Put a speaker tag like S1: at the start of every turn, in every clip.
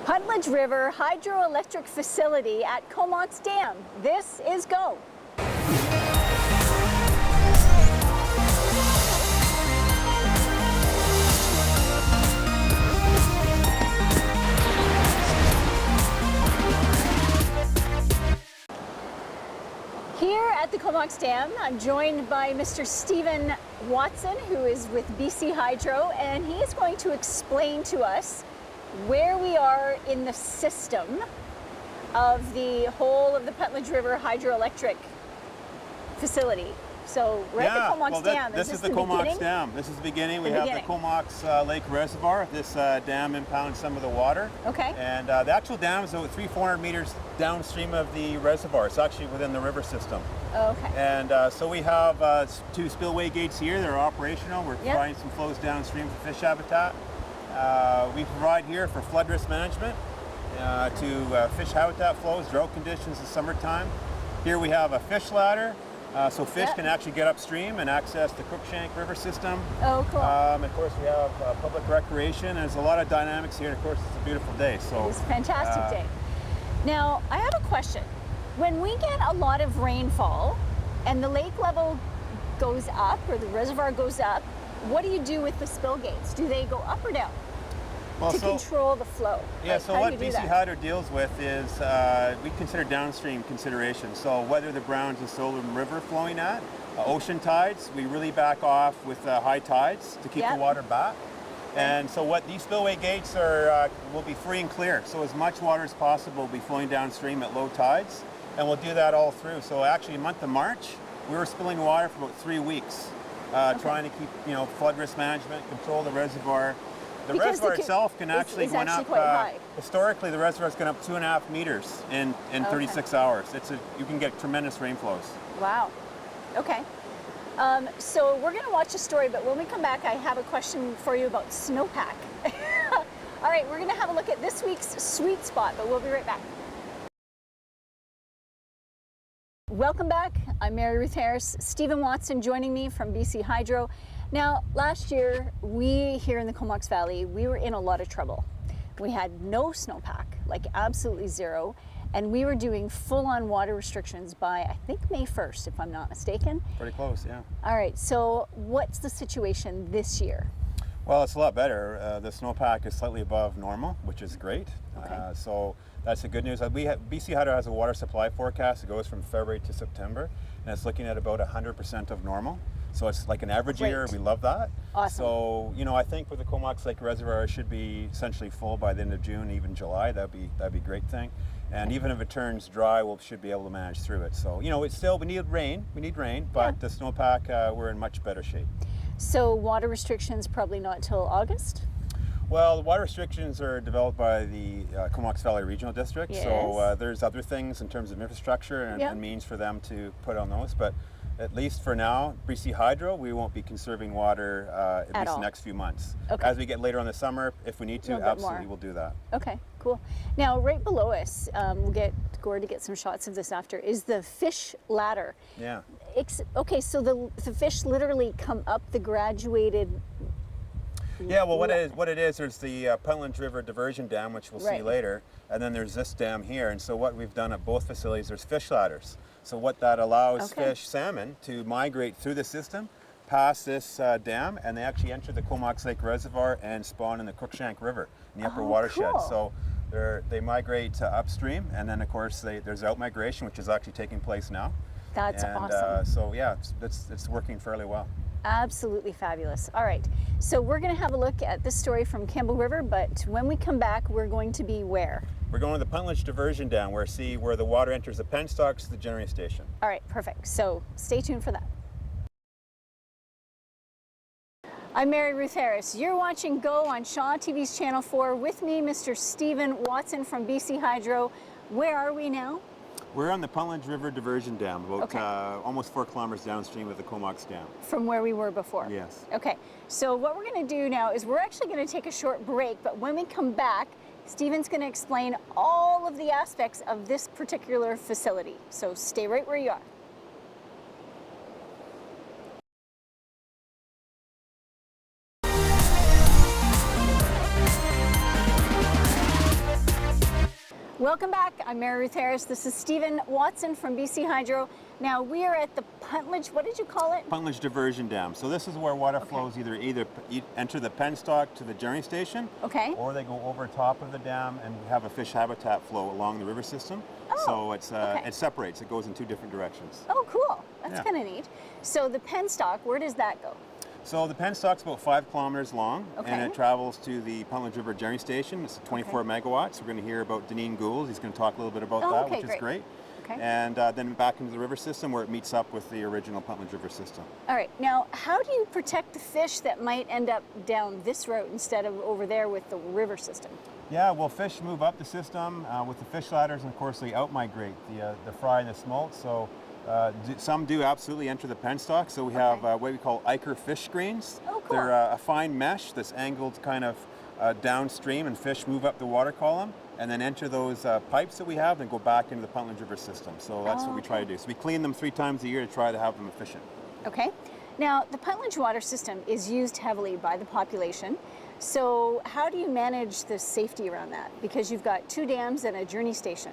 S1: Puntledge River Hydroelectric Facility at Comox Dam. This is Go. Here at the Comox Dam, I'm joined by Mr. Stephen Watson, who is with BC Hydro, and he is going to explain to us where we are in the system of the whole of the Puntledge River Hydroelectric Facility. So we're at the Comox Dam.
S2: This is the Comox Dam. This is the beginning. We have the Comox Lake Reservoir. This dam impounds some of the water.
S1: Okay.
S2: And the actual dam is about 300-400 meters downstream of the reservoir. It's actually within the river system.
S1: Okay.
S2: And so we have 2 spillway gates here. They're operational. We're providing some flows downstream for fish habitat. We provide here for flood risk management to fish habitat flows, drought conditions in summertime. Here we have a fish ladder. So fish can actually get upstream and access the Crookshank River system.
S1: Oh, cool.
S2: Of course, we have public recreation. There's a lot of dynamics here, and of course, it's a beautiful day. So
S1: it's a fantastic day. Now, I have a question. When we get a lot of rainfall and the lake level goes up or the reservoir goes up, what do you do with the spill gates? Do they go up or down?
S2: Well,
S1: to control the flow.
S2: Yeah,
S1: like,
S2: so what BC Hydro deals with is we consider downstream consideration. So whether the Browns and Solon River flowing at, ocean tides, we really back off with high tides to keep the water back. And so what these spillway gates are will be free and clear. So as much water as possible will be flowing downstream at low tides, and we'll do that all through. So actually, in the month of March, we were spilling water for about 3 weeks, trying to keep flood risk management, control the reservoir. The reservoir itself can actually go up. Historically, the reservoir's gone up 2.5 meters in 36 hours. You can get tremendous rainflows.
S1: Wow. Okay. So we're going to watch a story, but when we come back, I have a question for you about snowpack. All right, we're going to have a look at this week's sweet spot, but we'll be right back. Welcome back. I'm Mary Ruth Harris. Stephen Watson joining me from BC Hydro. Now, last year, we here in the Comox Valley, we were in a lot of trouble. We had no snowpack, like absolutely zero, and we were doing full-on water restrictions by, I think, May 1st, if I'm not mistaken.
S2: Pretty close, yeah.
S1: All right, so what's the situation this year?
S2: Well, it's a lot better. The snowpack is slightly above normal, which is great.
S1: Okay.
S2: So that's the good news. BC Hydro has a water supply forecast. It goes from February to September, and it's looking at about 100% of normal. So it's like an average year. We love that.
S1: Awesome.
S2: So I think with the Comox Lake Reservoir, it should be essentially full by the end of June, even July. That'd be a great thing. And even if it turns dry, we should be able to manage through it. So it's still we need rain, but the snowpack we're in much better shape.
S1: So water restrictions probably not till August?
S2: Well, the water restrictions are developed by the Comox Valley Regional District.
S1: Yes.
S2: So there's other things in terms of infrastructure and means for them to put on those, but. At least for now, BC Hydro, we won't be conserving water at least the next few months. Okay. As we get later on the summer, if we need to, absolutely we'll do that.
S1: Okay, cool. Now, right below us, we'll get Gord to get some shots of this after, is the fish ladder.
S2: Yeah.
S1: Okay, so the fish literally come up the graduated.
S2: Yeah, well, what it is, there's the Puntledge River Diversion Dam, which we'll see later, and then there's this dam here. And so what we've done at both facilities, there's fish ladders. So what that allows salmon to migrate through the system, past this dam, and they actually enter the Comox Lake Reservoir and spawn in the Crookshank River in the upper watershed.
S1: Cool.
S2: So they migrate upstream, and then of course there's outmigration, which is actually taking place now.
S1: That's awesome.
S2: So yeah, it's working fairly well.
S1: Absolutely fabulous. All right, so we're going to have a look at this story from Campbell River, but when we come back, we're going to be where?
S2: We're going to the Puntledge Diversion Dam, where the water enters the penstocks to the generating station.
S1: All right, perfect. So stay tuned for that. I'm Mary Ruth Harris. You're watching Go on Shaw TV's Channel 4 with me, Mr. Stephen Watson from BC Hydro. Where are we now?
S2: We're on the Puntledge River Diversion Dam, about almost 4 kilometers downstream of the Comox Dam.
S1: From where we were before?
S2: Yes.
S1: Okay, so what we're going to do now is we're actually going to take a short break, but when we come back, Stephen's going to explain all of the aspects of this particular facility. So stay right where you are. Welcome back. I'm Mary Ruth Harris. This is Stephen Watson from BC Hydro. Now we are at the Puntledge, what did you call it?
S2: Puntledge Diversion Dam. So this is where water flows either enter the penstock to the generating station, or they go over top of the dam and have a fish habitat flow along the river system. So it separates. It goes in two different directions.
S1: Oh, cool. That's kind of neat. So the penstock, where does that go?
S2: So the penstock's about 5 kilometers long, and it travels to the Puntledge River Generating Station. It's 24 megawatts. We're going to hear about Deneen Gould. He's going to talk a little bit about that, which is great. And then back into the river system where it meets up with the original Puntledge River system. All
S1: right. Now, how do you protect the fish that might end up down this route instead of over there with the river system?
S2: Yeah, well, fish move up the system with the fish ladders, and of course they out-migrate, the fry and the smolt. So some do absolutely enter the penstock. So we have what we call Iker fish screens.
S1: Oh, cool.
S2: They're a fine mesh that's angled kind of downstream, and fish move up the water column and then enter those pipes that we have and go back into the Puntledge River system. So that's what we try to do. So we clean them 3 times a year to try to have them efficient.
S1: Okay. Now, the Puntledge water system is used heavily by the population. So how do you manage the safety around that? Because you've got 2 dams and a journey station.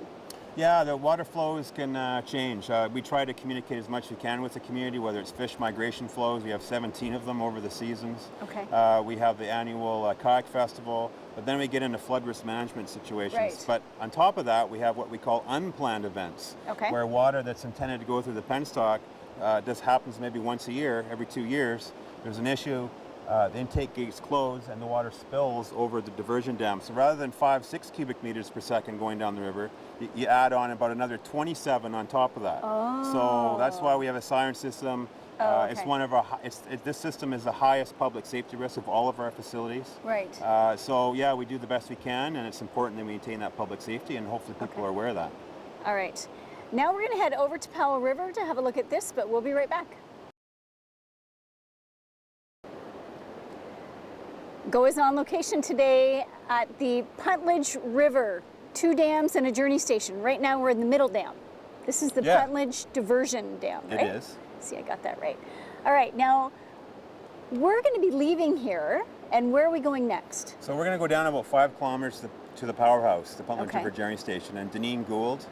S2: Yeah, the water flows can change. We try to communicate as much as we can with the community, whether it's fish migration flows. We have 17 of them over the seasons.
S1: Okay.
S2: We have the annual kayak festival, but then we get into flood risk management situations.
S1: Right.
S2: But on top of that, we have what we call unplanned events, where water that's intended to go through the penstock just happens maybe once a year, every 2 years. There's an issue. The intake gates close and the water spills over the diversion dam. So rather than 5-6 cubic meters per second going down the river, you add on about another 27 on top of that. So that's why we have a siren system. It's one of our. This system is the highest public safety risk of all of our facilities.
S1: Right.
S2: So yeah, we do the best we can, and it's important that we maintain that public safety, and hopefully people are aware of that.
S1: All right. Now we're going to head over to Powell River to have a look at this, but we'll be right back. Go is on location today at the Puntledge River, 2 dams and a journey station. Right now we're in the middle dam. This is the Puntledge Diversion Dam, right?
S2: It is.
S1: See, I got that right. All right, now we're going to be leaving here, and where are we going next?
S2: So we're going to go down about 5 kilometers to the powerhouse, the Puntledge River Generating Station, and Deneen Gould,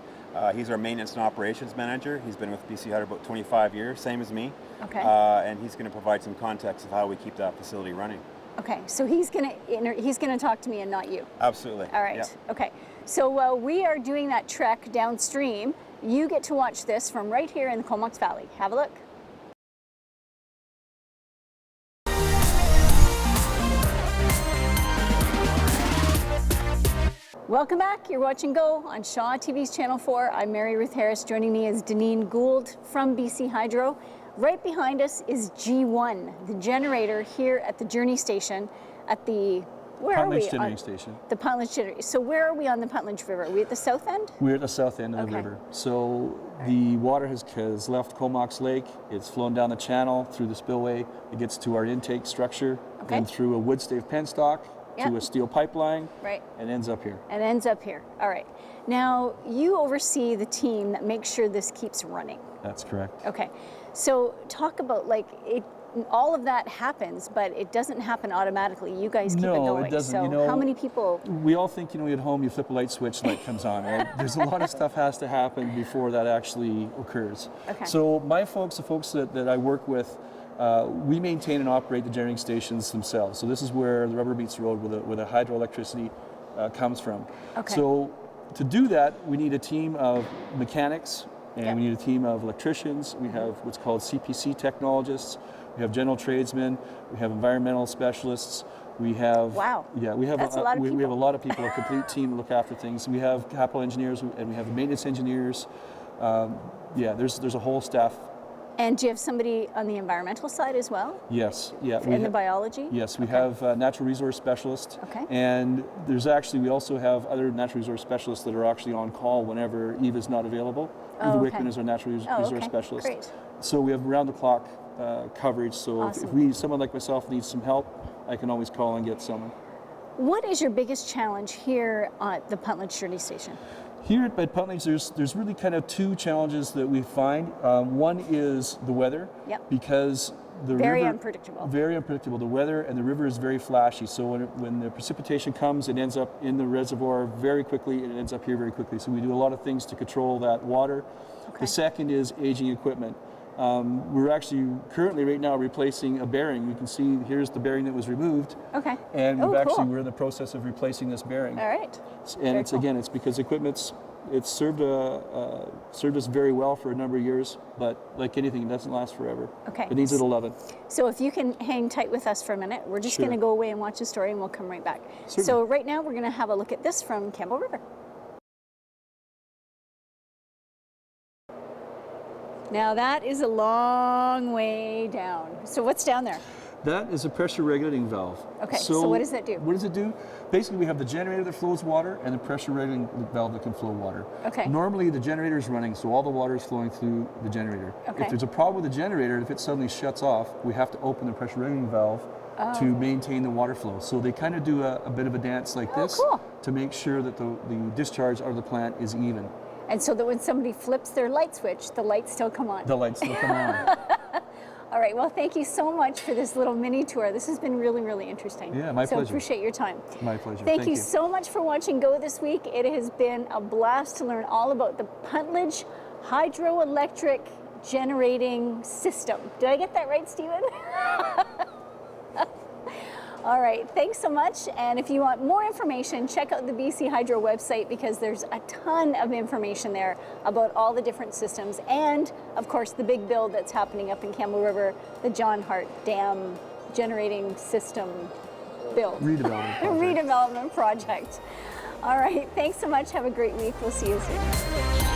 S2: he's our maintenance and operations manager. He's been with BC Hydro about 25 years, same as me.
S1: Okay.
S2: And he's going to provide some context of how we keep that facility running.
S1: Okay, so he's gonna talk to me and not you.
S2: Absolutely.
S1: All right. Yeah. Okay. So while we are doing that trek downstream, you get to watch this from right here in the Comox Valley. Have a look. Welcome back. You're watching Go on Shaw TV's Channel 4. I'm Mary Ruth Harris. Joining me is Deneen Gould from BC Hydro. Right behind us is G1, the generator here at the journey station at the,
S3: Puntledge Generating Station.
S1: The Puntledge Generator. So where are we on the Puntledge River? Are we at the south end?
S3: We're at the south end of the river. So the water has left Comox Lake. It's flown down the channel through the spillway. It gets to our intake structure, then through a wood stave penstock to a steel pipeline, and ends up here.
S1: And ends up here. All right. Now, you oversee the team that makes sure this keeps running.
S3: That's correct.
S1: Okay. So talk about, like, all of that happens, but it doesn't happen automatically. You guys keep it going.
S3: No, it doesn't.
S1: So how many people?
S3: We all think, at home you flip a light switch, light comes on, right? There's a lot of stuff has to happen before that actually occurs.
S1: Okay.
S3: So my folks, the folks that I work with, we maintain and operate the generating stations themselves. So this is where the rubber meets the road, where the hydroelectricity comes from.
S1: Okay.
S3: So to do that, we need a team of mechanics, and we need a team of electricians. We have what's called CPC technologists. We have general tradesmen. We have environmental specialists. We have we have
S1: a lot of people.
S3: We have a lot of people, a complete team to look after things. We have capital engineers and we have maintenance engineers. There's a whole staff.
S1: And do you have somebody on the environmental side as well?
S3: Yes,
S1: In the biology?
S3: Yes, we have natural resource specialists.
S1: Okay.
S3: And we also have other natural resource specialists that are actually on call whenever Eva's not available. Eva Wickman is our natural resource specialist.
S1: Great.
S3: So we have round the clock coverage. So if someone like myself needs some help, I can always call and get someone.
S1: What is your biggest challenge here at the Puntledge Journey Station?
S3: Here at Puntledge, there's really kind of 2 challenges that we find. One is the weather, because the
S1: Very
S3: river,
S1: unpredictable.
S3: Very unpredictable. The weather and the river is very flashy. So when the precipitation comes, it ends up in the reservoir very quickly, and it ends up here very quickly. So we do a lot of things to control that water.
S1: Okay.
S3: The second is aging equipment. We're actually currently right now replacing a bearing. You can see here's the bearing that was removed.
S1: Okay.
S3: And
S1: cool.
S3: we're in the process of replacing this bearing.
S1: All right.
S3: And
S1: Very
S3: it's
S1: cool.
S3: again, it's because it's served us very well for a number of years, but like anything, it doesn't last forever.
S1: Okay.
S3: It needs a little loving.
S1: So if you can hang tight with us for a minute, we're just
S3: Sure.
S1: going to go away and watch the story, and we'll come right back.
S3: Certainly.
S1: So right now we're going to have a look at this from Campbell River. Now that is a long way down. So what's down there?
S3: That is a pressure regulating valve.
S1: Okay, so what does that do?
S3: What does it do? Basically, we have the generator that flows water and the pressure regulating valve that can flow water.
S1: Okay.
S3: Normally, the generator is running, so all the water is flowing through the generator.
S1: Okay.
S3: If there's a problem with the generator, if it suddenly shuts off, we have to open the pressure regulating valve to maintain the water flow. So they kind of do a bit of a dance like this
S1: cool.
S3: to make sure that the discharge out of the plant is even.
S1: And so that when somebody flips their light switch, the lights still come on.
S3: The lights still come on.
S1: All right, well, thank you so much for this little mini tour. This has been really, really interesting.
S3: Yeah, my
S1: so
S3: pleasure.
S1: Appreciate your time.
S3: My pleasure.
S1: Thank you so much for watching Go this week. It has been a blast to learn all about the Puntledge hydroelectric generating system. Did I get that right, Stephen? All right, thanks so much. And if you want more information, check out the BC Hydro website, because there's a ton of information there about all the different systems. And of course, the big build that's happening up in Campbell River, the John Hart Dam Generating System build.
S3: Redevelopment project.
S1: Redevelopment project. All right, thanks so much. Have a great week. We'll see you soon.